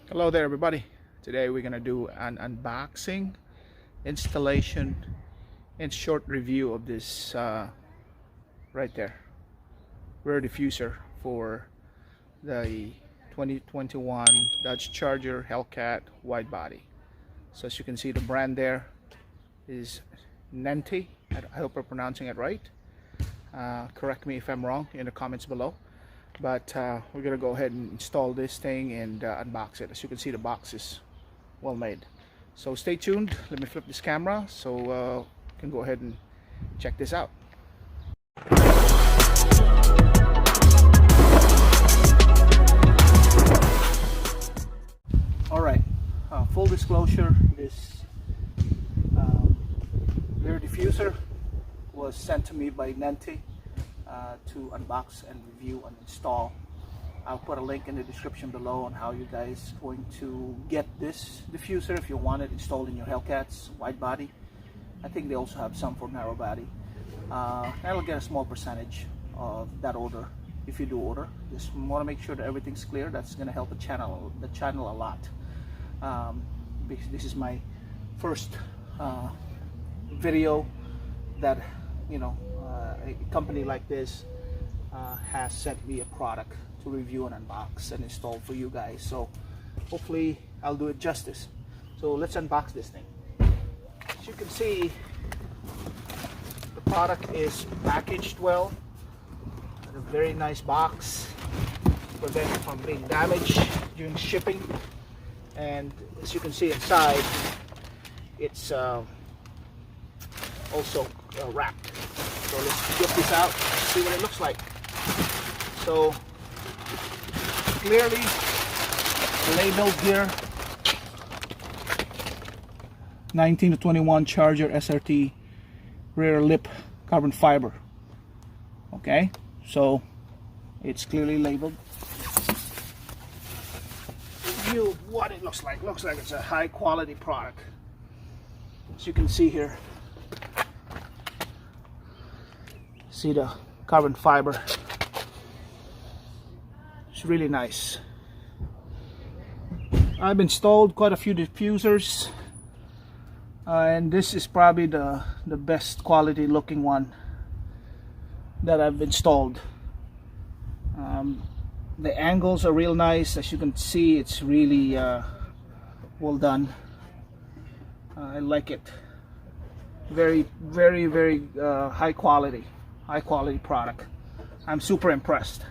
Hello there everybody. Today we're gonna do an unboxing, installation, and short review of this right there, rear diffuser for the 2021 Dodge Charger Hellcat Widebody. So as you can see, the brand there is Ninte. I hope I'm pronouncing it right. Correct me if I'm wrong in the comments below. But we're gonna go ahead and install this thing and unbox it. As you can see, the box is well made. So stay tuned. Let me flip this camera so we can go ahead and check this out. Alright, full disclosure, this rear diffuser was sent to me by Ninte to unbox and review and install. I'll put a link in the description below on how you guys are going to get this diffuser if you want it installed in your Hellcats wide body. I think they also have some for narrow body. I'll get a small percentage of that order if you do order. Just want to make sure that everything's clear. That's going to help the channel a lot. Because this is my first video that a company like this has sent me a product to review and unbox and install for you guys. So hopefully I'll do it justice. So let's unbox this thing. As you can see, the product is packaged well in a very nice box, prevent it from being damaged during shipping. And as you can see inside, it's also wrapped. So let's get this out, see what it looks like. So clearly labeled here, 19 to 21 Charger SRT rear lip carbon fiber. Okay, so it's clearly labeled. View of what it looks like. Looks like it's a high quality product. As you can see here, see the carbon fiber. It's really nice. I've installed quite a few diffusers, and this is probably the best quality looking one that I've installed. The angles are real nice. As you can see, it's really well done. I like it. Very high quality product. I'm super impressed.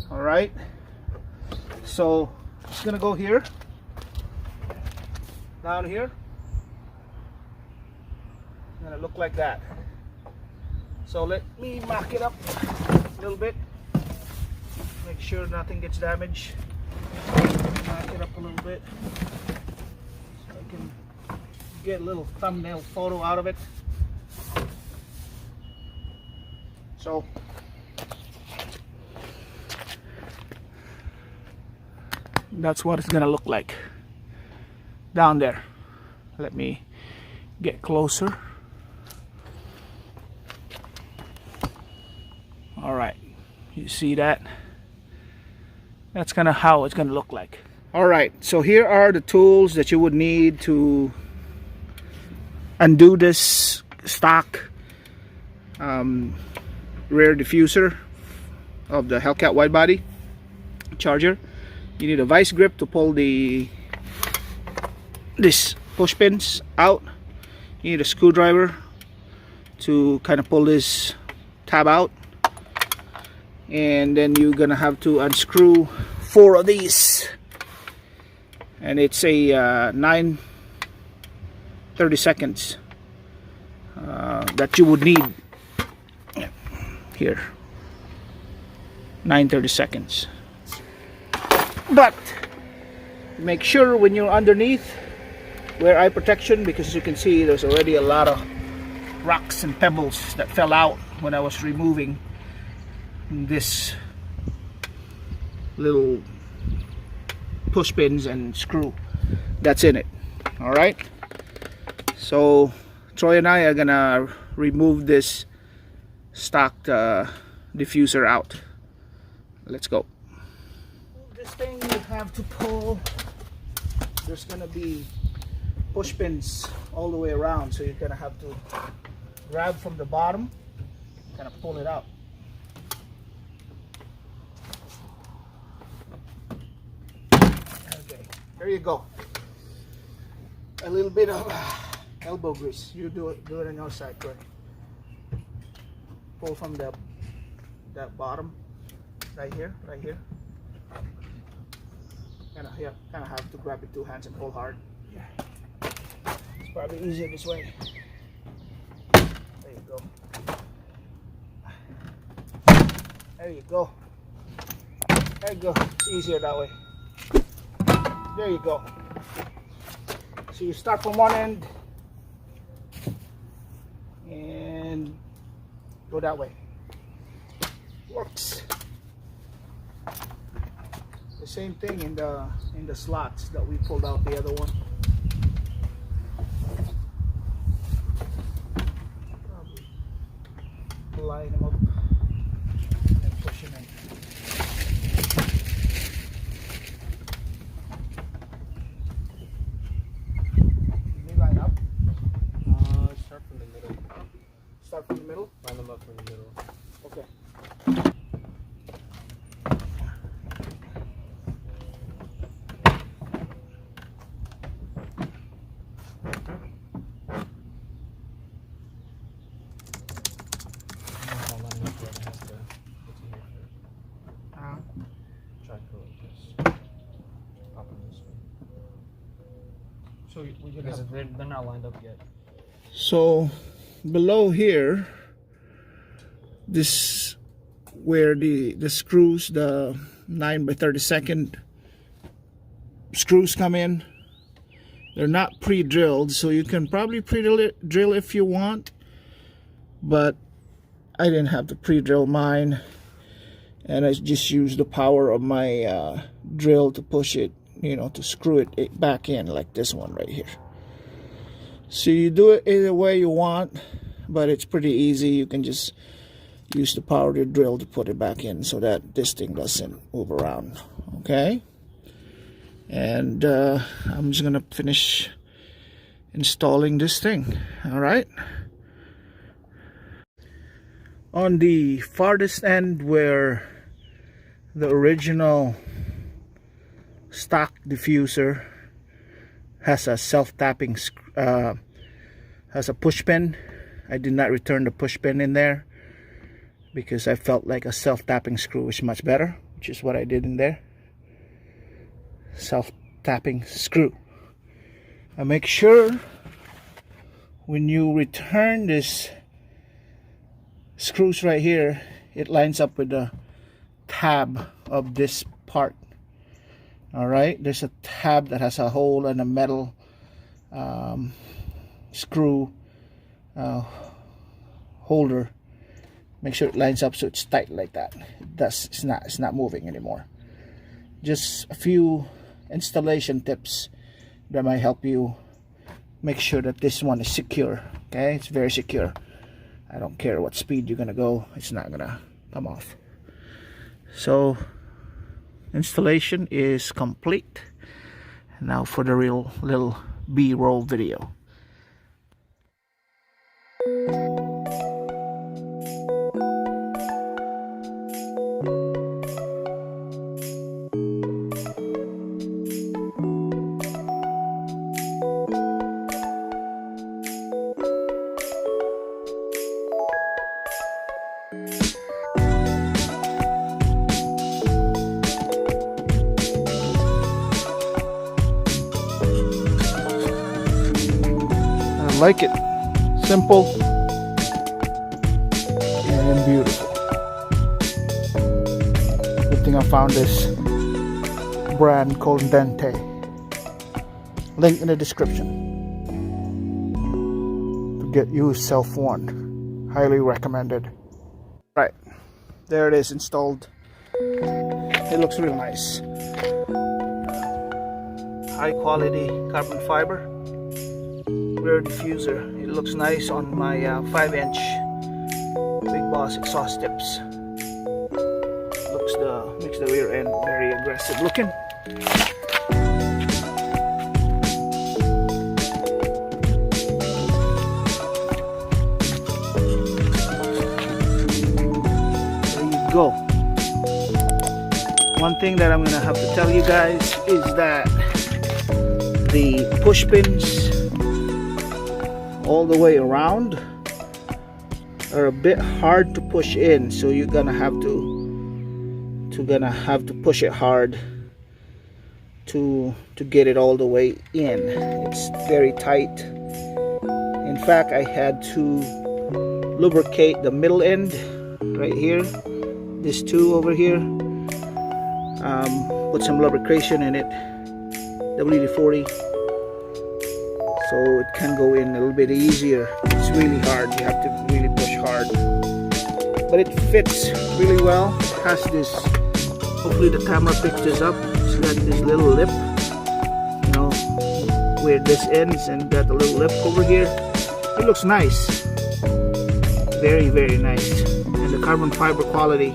All right, so it's gonna go here, down here. It's gonna look like that. So let me mock it up a little bit, make sure nothing gets damaged. Mock it up a little bit so I can get a little thumbnail photo out of it. So that's what it's gonna look like down there. Let me get closer. All right, you see that? That's kind of how it's gonna look like. All right, so here are the tools that you would need to undo this stock rear diffuser of the Hellcat Widebody Charger. You need a vice grip to pull this push pins out. You need a screwdriver to kind of pull this tab out, and then you're gonna have to unscrew 4 of these, and it's a 9/32 that you would need here. 9/32. But make sure when you're underneath, wear eye protection, because as you can see, there's already a lot of rocks and pebbles that fell out when I was removing this little push pins and screw that's in it. All right, so Troy and I are gonna remove this stock diffuser out. Let's go. this thing you have to pull. There's gonna be push pins all the way around, so you're gonna have to grab from the bottom, kind of pull it out. Okay, there you go. A little bit of elbow grease. You do it on your side, Troy. Pull from that bottom, right here. Kind of have to grab with 2 hands and pull hard. Yeah. It's probably easier this way. There you go. There you go. There you go. It's easier that way. There you go. So you start from one end and go that way. Works. The same thing in the slots that we pulled out the other one. Line them up and push them in. Can you line up? Start from the middle. Start from the middle? Line them up from the middle. Okay. So we're gonna Because they're not lined up yet. So below here, this where the screws, the 9x32 screws come in. They're not pre-drilled, so you can probably pre-drill if you want, but I didn't have to pre-drill mine, and I just used the power of my drill to push it, you know, to screw it back in like this one right here. So you do it either way you want, but it's pretty easy. You can just use the power of the drill to put it back in so that this thing doesn't move around. Okay, and I'm just gonna finish installing this thing. All right, on the farthest end where the original stock diffuser has a self-tapping has a push pin, I did not return the push pin in there because I felt like a self-tapping screw is much better, which is what I did in there. Self-tapping screw. And make sure when you return this screws right here, it lines up with the tab of this part. Alright, there's a tab that has a hole and a metal screw holder. Make sure it lines up so it's tight like that. It's not moving anymore. Just a few installation tips that might help you make sure that this one is secure. Okay, it's very secure. I don't care what speed you're gonna go, it's not gonna come off. So installation is complete. Now for the real little B-roll video. I like it. Simple and beautiful. Good thing I found this brand called Ninte. Link in the description to get you yourself one. Highly recommended. Right, there it is installed. It looks real nice. High quality carbon fiber rear diffuser. It looks nice on my 5-inch Big Boss exhaust tips. Looks makes the rear end very aggressive looking. There you go. One thing that I'm gonna have to tell you guys is that the push pins all the way around are a bit hard to push in, so you're gonna have to push it hard to get it all the way in. It's very tight. In fact, I had to lubricate the middle end right here, this two over here, put some lubrication in it, WD-40, so it can go in a little bit easier. It's really hard, you have to really push hard, but it fits really well. It has this, hopefully the camera picks this up, it's got this little lip, you know, where this ends, and got a little lip over here. It looks nice, very, very nice, and the carbon fiber quality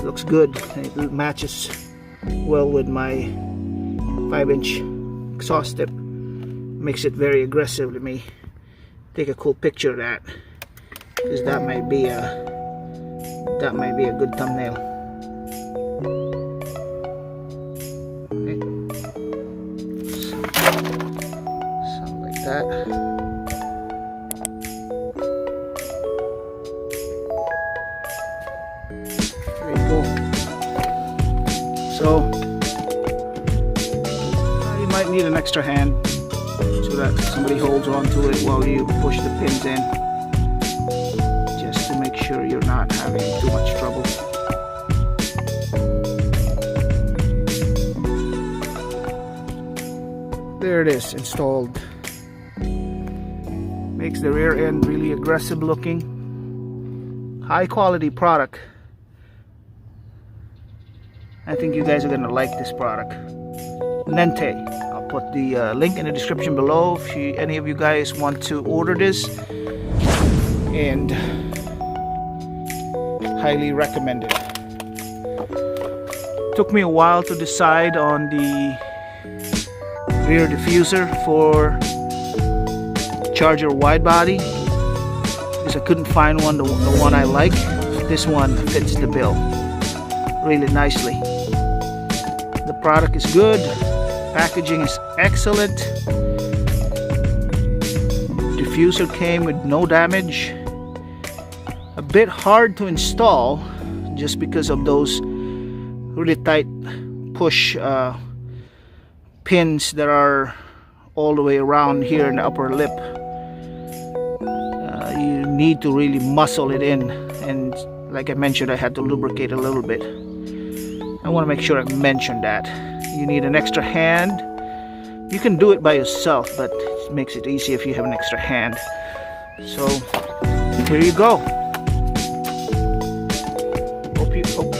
looks good. It matches well with my 5-inch exhaust tip. Makes it very aggressive. Let me take a cool picture of that, because that might be a good thumbnail. Okay. Something like that. Very cool. So you might need an extra hand, so that somebody holds on to it while you push the pins in, just to make sure you're not having too much trouble. There it is, installed. Makes the rear end really aggressive looking. High quality product. I think you guys are gonna like this product. Ninte. I'll put the link in the description below if any of you guys want to order this, and highly recommend it. Took me a while to decide on the rear diffuser for Charger Widebody, because I couldn't find one, the one I like. This one fits the bill really nicely. The product is good, packaging is excellent, diffuser came with no damage. A bit hard to install just because of those really tight push pins that are all the way around here in the upper lip. You need to really muscle it in, and like I mentioned, I had to lubricate a little bit. I want to make sure I mention that. You need an extra hand. You can do it by yourself, but it makes it easy if you have an extra hand. So here you go.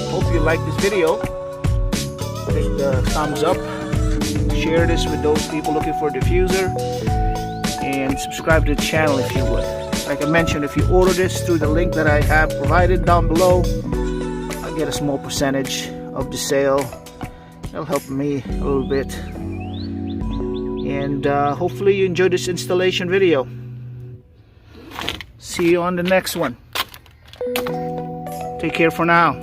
Hope you like this video. Take the thumbs up. Share this with those people looking for a diffuser, and subscribe to the channel if you would. Like I mentioned, if you order this through the link that I have provided down below, I get a small percentage of the sale. That'll help me a little bit, and hopefully you enjoyed this installation video. See you on the next one. Take care for now.